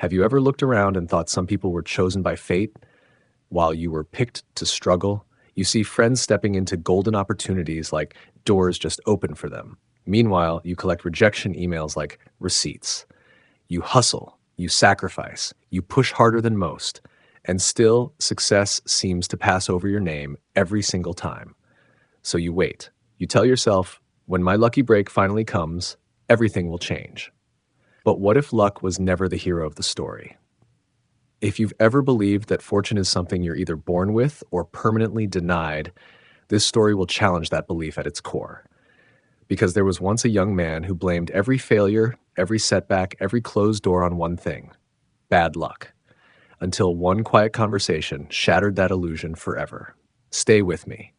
Have you ever looked around and thought some people were chosen by fate while you were picked to struggle? You see friends stepping into golden opportunities like doors just open for them. Meanwhile, you collect rejection emails like receipts. You hustle, you sacrifice, you push harder than most, and still success seems to pass over your name every single time. So you wait. You tell yourself, when my lucky break finally comes, everything will change. But what if luck was never the hero of the story? If you've ever believed that fortune is something you're either born with or permanently denied, this story will challenge that belief at its core. Because there was once a young man who blamed every failure, every setback, every closed door on one thing: bad luck. Until one quiet conversation shattered that illusion forever. Stay with me,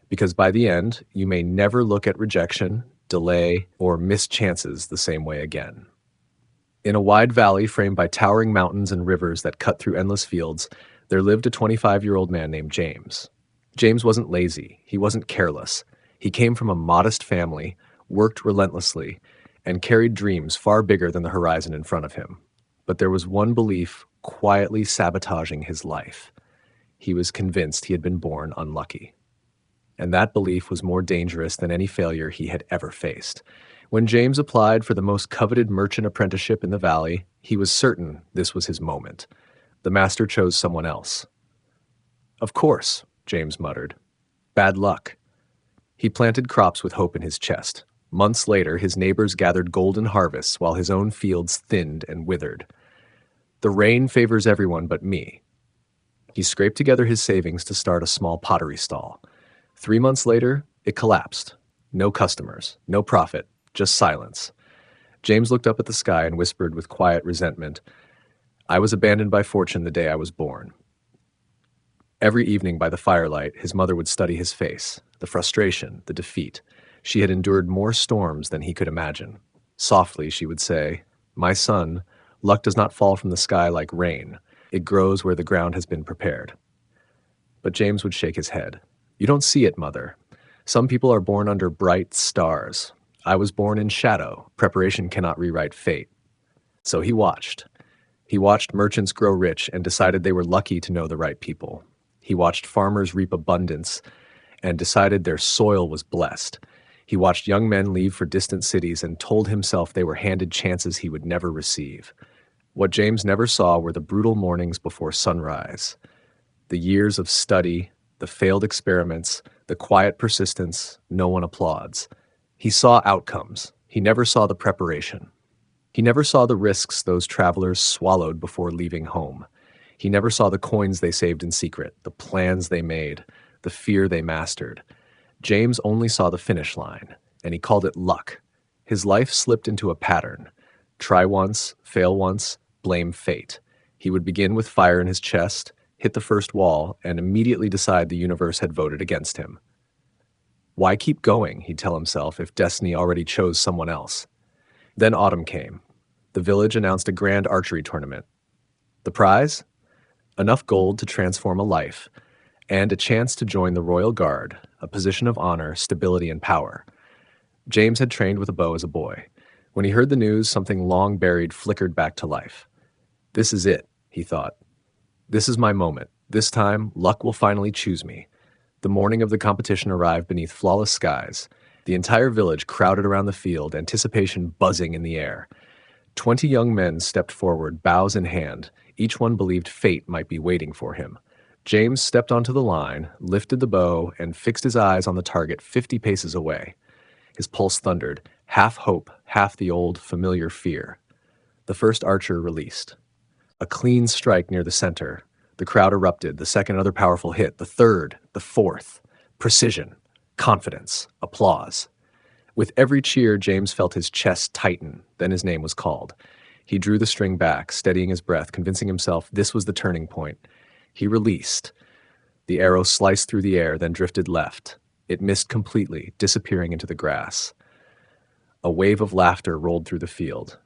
because by the end, you may never look at rejection, delay, or missed chances the same way again. In a wide valley framed by towering mountains and rivers that cut through endless fields, there lived a 25-year-old man named James. James wasn't lazy. He wasn't careless. He came from a modest family, worked relentlessly, and carried dreams far bigger than the horizon in front of him. But there was one belief quietly sabotaging his life. He was convinced he had been born unlucky. And that belief was more dangerous than any failure he had ever faced. When James applied for the most coveted merchant apprenticeship in the valley, he was certain this was his moment. The master chose someone else. "Of course," James muttered. "Bad luck." He planted crops with hope in his chest. Months later, his neighbors gathered golden harvests while his own fields thinned and withered. "The rain favors everyone but me." He scraped together his savings to start a small pottery stall. 3 months later, it collapsed. No customers, no profit, just silence. James looked up at the sky and whispered with quiet resentment, "I was abandoned by fortune the day I was born." Every evening by the firelight, his mother would study his face, the frustration, the defeat. She had endured more storms than he could imagine. Softly, she would say, "My son, luck does not fall from the sky like rain. It grows where the ground has been prepared." But James would shake his head. "You don't see it, mother. Some people are born under bright stars. I was born in shadow. Preparation cannot rewrite fate." So he watched. He watched merchants grow rich and decided they were lucky to know the right people. He watched farmers reap abundance and decided their soil was blessed. He watched young men leave for distant cities and told himself they were handed chances he would never receive. What James never saw were the brutal mornings before sunrise, the years of study, the failed experiments, the quiet persistence no one applauds. He saw outcomes. He never saw the preparation. He never saw the risks those travelers swallowed before leaving home. He never saw the coins they saved in secret, the plans they made, the fear they mastered. James only saw the finish line, and he called it luck. His life slipped into a pattern. Try once, fail once, blame fate. He would begin with fire in his chest, hit the first wall, and immediately decide the universe had voted against him. Why keep going, he'd tell himself, if destiny already chose someone else? Then autumn came. The village announced a grand archery tournament. The prize? Enough gold to transform a life, and a chance to join the Royal Guard, a position of honor, stability, and power. James had trained with a bow as a boy. When he heard the news, something long buried flickered back to life. This is it, he thought. This is my moment. This time, luck will finally choose me. The morning of the competition arrived beneath flawless skies. The entire village crowded around the field, anticipation buzzing in the air. 20 young men stepped forward, bows in hand. Each one believed fate might be waiting for him. James stepped onto the line, lifted the bow, and fixed his eyes on the target 50 paces away. His pulse thundered, half hope, half the old, familiar fear. The first archer released. A clean strike near the center. The crowd erupted, the second other powerful hit, the third, the fourth. Precision, confidence, applause. With every cheer, James felt his chest tighten. Then his name was called. He drew the string back, steadying his breath, convincing himself this was the turning point. He released. The arrow sliced through the air, then drifted left. It missed completely, disappearing into the grass. A wave of laughter rolled through the field.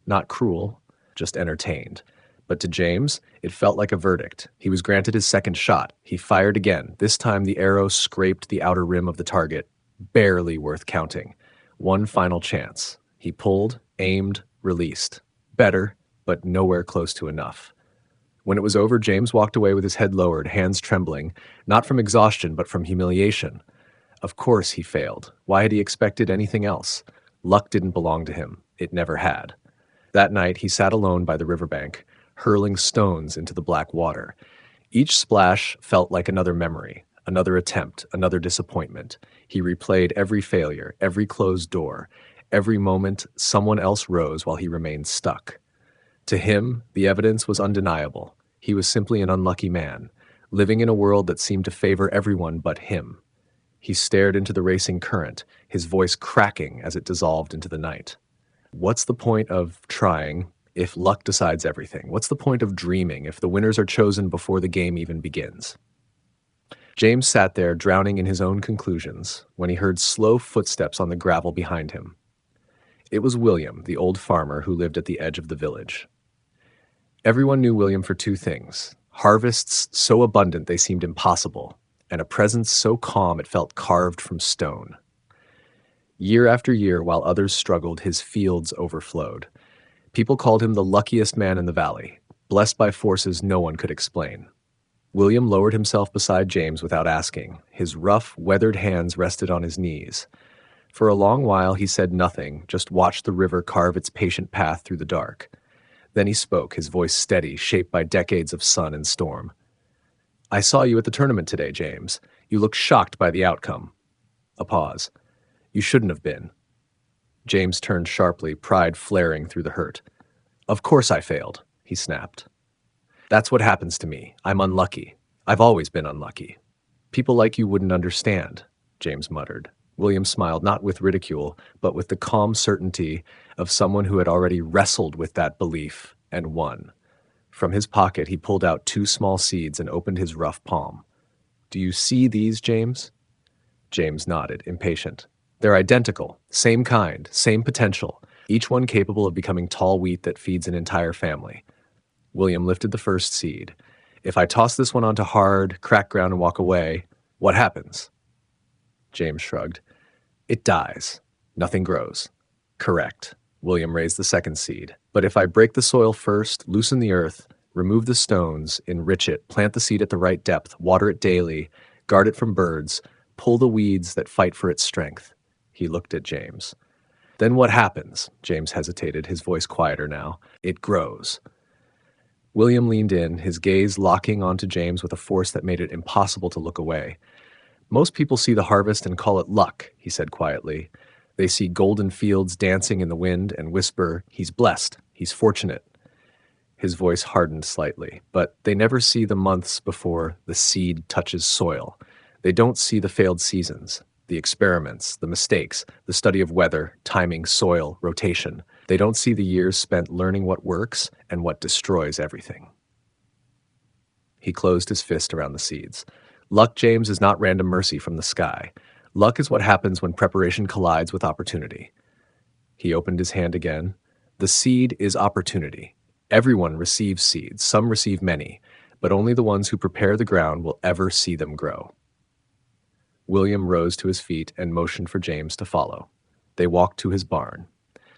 Not cruel, just entertained. But to James, it felt like a verdict. He was granted his second shot. He fired again. This time the arrow scraped the outer rim of the target, barely worth counting. One final chance. He pulled, aimed, released. Better, but nowhere close to enough. When it was over, James walked away with his head lowered, hands trembling, not from exhaustion, but from humiliation. Of course he failed. Why had he expected anything else? Luck didn't belong to him. It never had. That night, he sat alone by the riverbank, hurling stones into the black water. Each splash felt like another memory, another attempt, another disappointment. He replayed every failure, every closed door, every moment someone else rose while he remained stuck. To him, the evidence was undeniable. He was simply an unlucky man, living in a world that seemed to favor everyone but him. He stared into the racing current, his voice cracking as it dissolved into the night. What's the point of trying if luck decides everything? What's the point of dreaming if the winners are chosen before the game even begins? James sat there, drowning in his own conclusions, when he heard slow footsteps on the gravel behind him. It was William, the old farmer who lived at the edge of the village. Everyone knew William for two things: harvests so abundant they seemed impossible, and a presence so calm it felt carved from stone. Year after year, while others struggled, his fields overflowed. People called him the luckiest man in the valley, blessed by forces no one could explain. William lowered himself beside James without asking. His rough, weathered hands rested on his knees. For a long while he said nothing, just watched the river carve its patient path through the dark. Then he spoke, his voice steady, shaped by decades of sun and storm. "I saw you at the tournament today, James. You looked shocked by the outcome." A pause. "You shouldn't have been." James turned sharply, pride flaring through the hurt. "Of course I failed," he snapped. "That's what happens to me. I'm unlucky. I've always been unlucky." "People like you wouldn't understand," James muttered. William smiled, not with ridicule, but with the calm certainty of someone who had already wrestled with that belief and won. From his pocket, he pulled out 2 small seeds and opened his rough palm. "Do you see these, James?" James nodded, impatient. "They're identical, same kind, same potential, each one capable of becoming tall wheat that feeds an entire family." William lifted the first seed. "If I toss this one onto hard, cracked ground and walk away, what happens?" James shrugged. "It dies. Nothing grows." "Correct." William raised the second seed. "But if I break the soil first, loosen the earth, remove the stones, enrich it, plant the seed at the right depth, water it daily, guard it from birds, pull the weeds that fight for its strength." He looked at James. "Then what happens?" James hesitated, his voice quieter now. "It grows." William leaned in, his gaze locking onto James with a force that made it impossible to look away. "Most people see the harvest and call it luck," he said quietly. "They see golden fields dancing in the wind and whisper, 'He's blessed, he's fortunate.'" His voice hardened slightly, "but they never see the months before the seed touches soil. They don't see the failed seasons, the experiments, the mistakes, the study of weather, timing, soil, rotation. They don't see the years spent learning what works and what destroys everything." He closed his fist around the seeds. "Luck, James, is not random mercy from the sky. Luck is what happens when preparation collides with opportunity." He opened his hand again. "The seed is opportunity. Everyone receives seeds, some receive many, but only the ones who prepare the ground will ever see them grow." William rose to his feet and motioned for James to follow. They walked to his barn.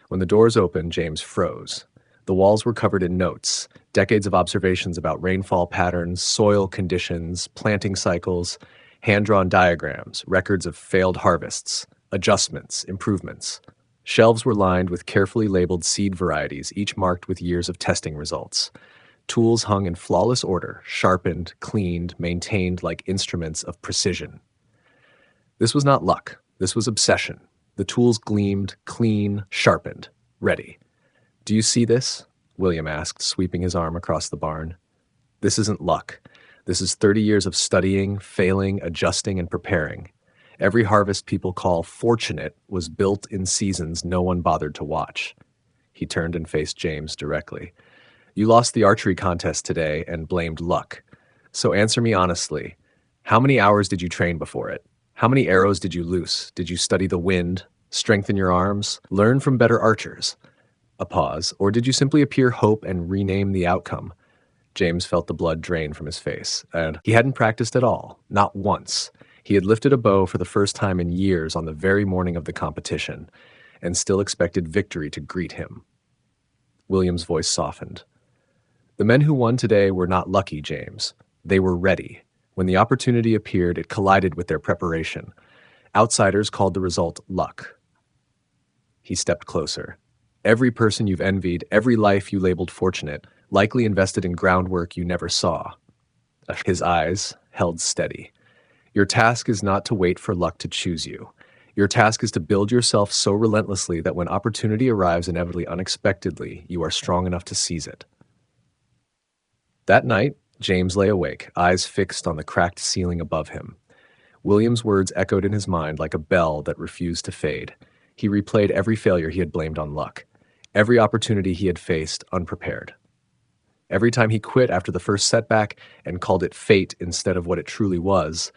When the doors opened, James froze. The walls were covered in notes, decades of observations about rainfall patterns, soil conditions, planting cycles, hand-drawn diagrams, records of failed harvests, adjustments, improvements. Shelves were lined with carefully labeled seed varieties, each marked with years of testing results. Tools hung in flawless order, sharpened, cleaned, maintained like instruments of precision. This was not luck. This was obsession. The tools gleamed, clean, sharpened, ready. "Do you see this?" William asked, sweeping his arm across the barn. "This isn't luck. This is 30 years of studying, failing, adjusting, and preparing. Every harvest people call fortunate was built in seasons no one bothered to watch." He turned and faced James directly. "You lost the archery contest today and blamed luck. So answer me honestly. How many hours did you train before it? How many arrows did you loose? Did you study the wind, strengthen your arms, learn from better archers?" A pause. "Or did you simply appear hope and rename the outcome?" James felt the blood drain from his face, and he hadn't practiced at all, not once. He had lifted a bow for the first time in years on the very morning of the competition, and still expected victory to greet him. William's voice softened. The men who won today were not lucky, James. They were ready. When the opportunity appeared, it collided with their preparation. Outsiders called the result luck. He stepped closer. Every person you've envied, every life you labeled fortunate, likely invested in groundwork you never saw. His eyes held steady. Your task is not to wait for luck to choose you. Your task is to build yourself so relentlessly that when opportunity arrives inevitably unexpectedly, you are strong enough to seize it. That night, James lay awake, eyes fixed on the cracked ceiling above him. William's words echoed in his mind like a bell that refused to fade. He replayed every failure he had blamed on luck, every opportunity he had faced unprepared. Every time he quit after the first setback and called it fate instead of what it truly was,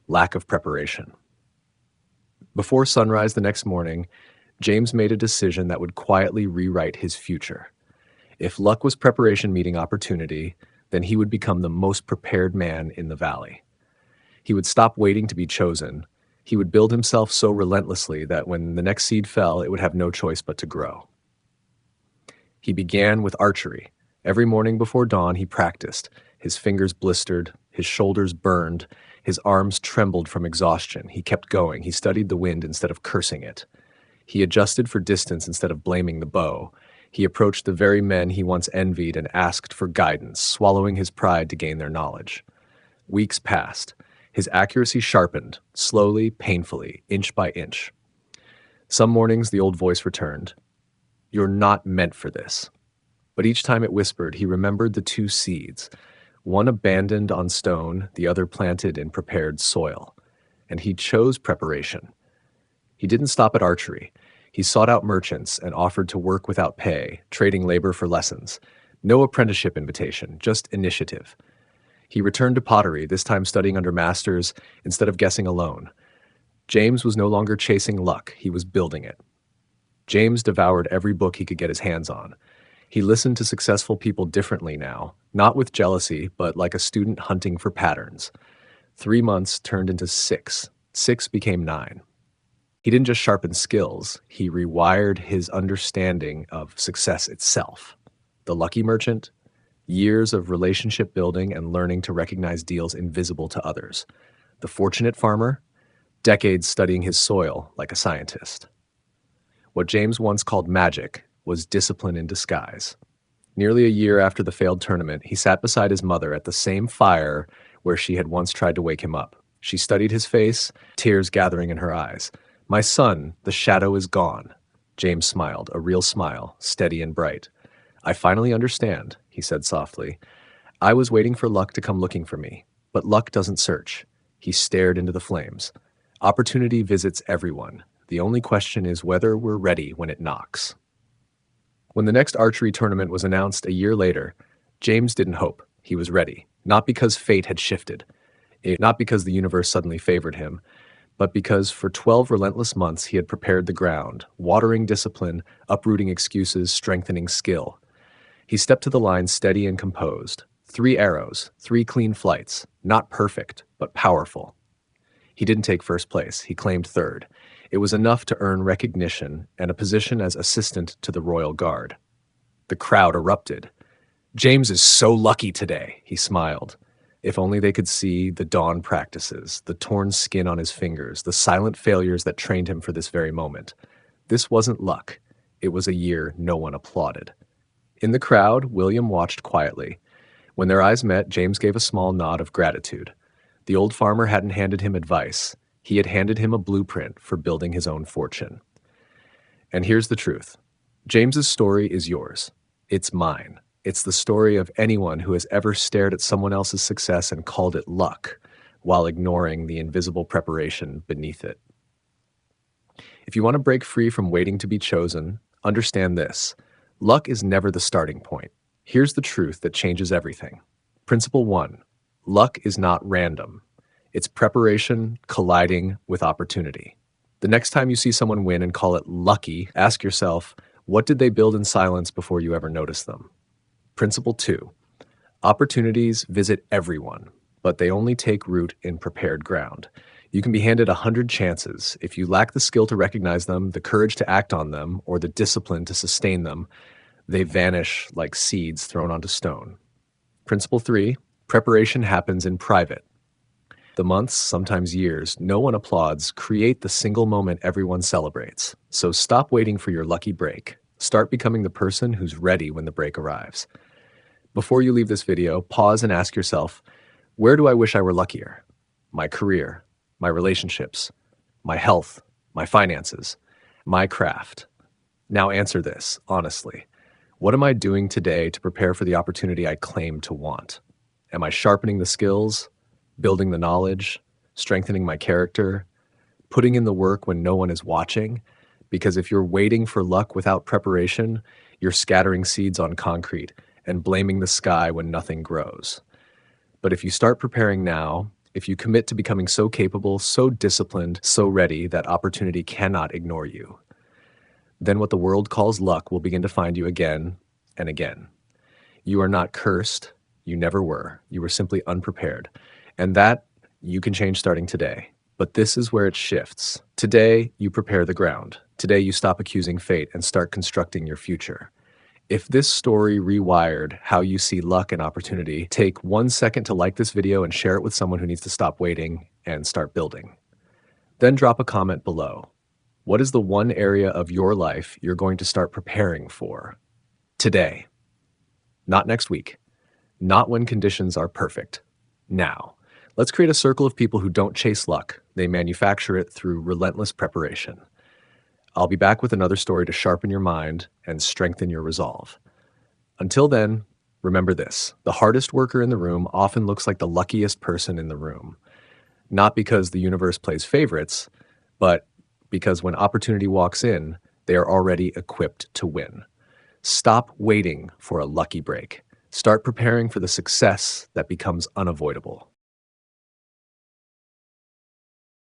lack of preparation. Before sunrise the next morning, James made a decision that would quietly rewrite his future. If luck was preparation meeting opportunity, then he would become the most prepared man in the valley. He would stop waiting to be chosen. He would build himself so relentlessly that when the next seed fell, it would have no choice but to grow. He began with archery. Every morning before dawn, he practiced. His fingers blistered, his shoulders burned, his arms trembled from exhaustion. He kept going. He studied the wind instead of cursing it. He adjusted for distance instead of blaming the bow. He approached the very men he once envied and asked for guidance, swallowing his pride to gain their knowledge. Weeks passed. His accuracy sharpened, slowly, painfully, inch by inch. Some mornings the old voice returned. You're not meant for this. But each time it whispered, he remembered the two seeds, one abandoned on stone, the other planted in prepared soil. And he chose preparation. He didn't stop at archery. He sought out merchants and offered to work without pay, trading labor for lessons. No apprenticeship invitation, just initiative. He returned to pottery, this time studying under masters instead of guessing alone. James was no longer chasing luck, he was building it. James devoured every book he could get his hands on. He listened to successful people differently now, not with jealousy, but like a student hunting for patterns. 3 months turned into 6. 6 became 9. He didn't just sharpen skills, he rewired his understanding of success itself. The lucky merchant, years of relationship building and learning to recognize deals invisible to others. The fortunate farmer, decades studying his soil like a scientist. What James once called magic was discipline in disguise. Nearly a year after the failed tournament, he sat beside his mother at the same fire where she had once tried to wake him up. She studied his face, tears gathering in her eyes. "My son, the shadow is gone." James smiled, a real smile, steady and bright. "I finally understand," he said softly. "I was waiting for luck to come looking for me, but luck doesn't search." He stared into the flames. "Opportunity visits everyone. The only question is whether we're ready when it knocks." When the next archery tournament was announced a year later, James didn't hope. He was ready, not because fate had shifted, not because the universe suddenly favored him, but because for 12 relentless months he had prepared the ground, watering discipline, uprooting excuses, strengthening skill. He stepped to the line steady and composed. 3 arrows, 3 clean flights, not perfect, but powerful. He didn't take first place, he claimed third. It was enough to earn recognition and a position as assistant to the royal guard. The crowd erupted. "James is so lucky today," he smiled. If only they could see the dawn practices, the torn skin on his fingers, the silent failures that trained him for this very moment. This wasn't luck. It was a year no one applauded. In the crowd, William watched quietly. When their eyes met, James gave a small nod of gratitude. The old farmer hadn't handed him advice. He had handed him a blueprint for building his own fortune. And here's the truth. James's story is yours. It's mine. It's the story of anyone who has ever stared at someone else's success and called it luck, while ignoring the invisible preparation beneath it. If you want to break free from waiting to be chosen, understand this. Luck is never the starting point. Here's the truth that changes everything. Principle 1. Luck is not random. It's preparation colliding with opportunity. The next time you see someone win and call it lucky, ask yourself, what did they build in silence before you ever noticed them? Principle 2. Opportunities visit everyone, but they only take root in prepared ground. You can be handed 100 chances. If you lack the skill to recognize them, the courage to act on them, or the discipline to sustain them, They vanish like seeds thrown onto stone. Principle 3, preparation happens in private. The months, sometimes years, no one applauds create the single moment everyone celebrates. So stop waiting for your lucky break. Start becoming the person who's ready when the break arrives. Before you leave this video, pause and ask yourself, where do I wish I were luckier? My career, my relationships, my health, my finances, my craft. Now answer this, honestly. What am I doing today to prepare for the opportunity I claim to want? Am I sharpening the skills, building the knowledge, strengthening my character, putting in the work when no one is watching? Because if you're waiting for luck without preparation, you're scattering seeds on concrete and blaming the sky when nothing grows. But if you start preparing now, if you commit to becoming so capable, so disciplined, so ready that opportunity cannot ignore you, then what the world calls luck will begin to find you again and again. You are not cursed. You never were. You were simply unprepared. And that you can change starting today. But this is where it shifts. Today, you prepare the ground. Today, you stop accusing fate and start constructing your future. If this story rewired how you see luck and opportunity, take 1 second to like this video and share it with someone who needs to stop waiting and start building. Then drop a comment below. What is the one area of your life you're going to start preparing for today? Not next week. Not when conditions are perfect. Now. Let's create a circle of people who don't chase luck. They manufacture it through relentless preparation. I'll be back with another story to sharpen your mind and strengthen your resolve. Until then, remember this. The hardest worker in the room often looks like the luckiest person in the room. Not because the universe plays favorites, but because when opportunity walks in, they are already equipped to win. Stop waiting for a lucky break. Start preparing for the success that becomes unavoidable.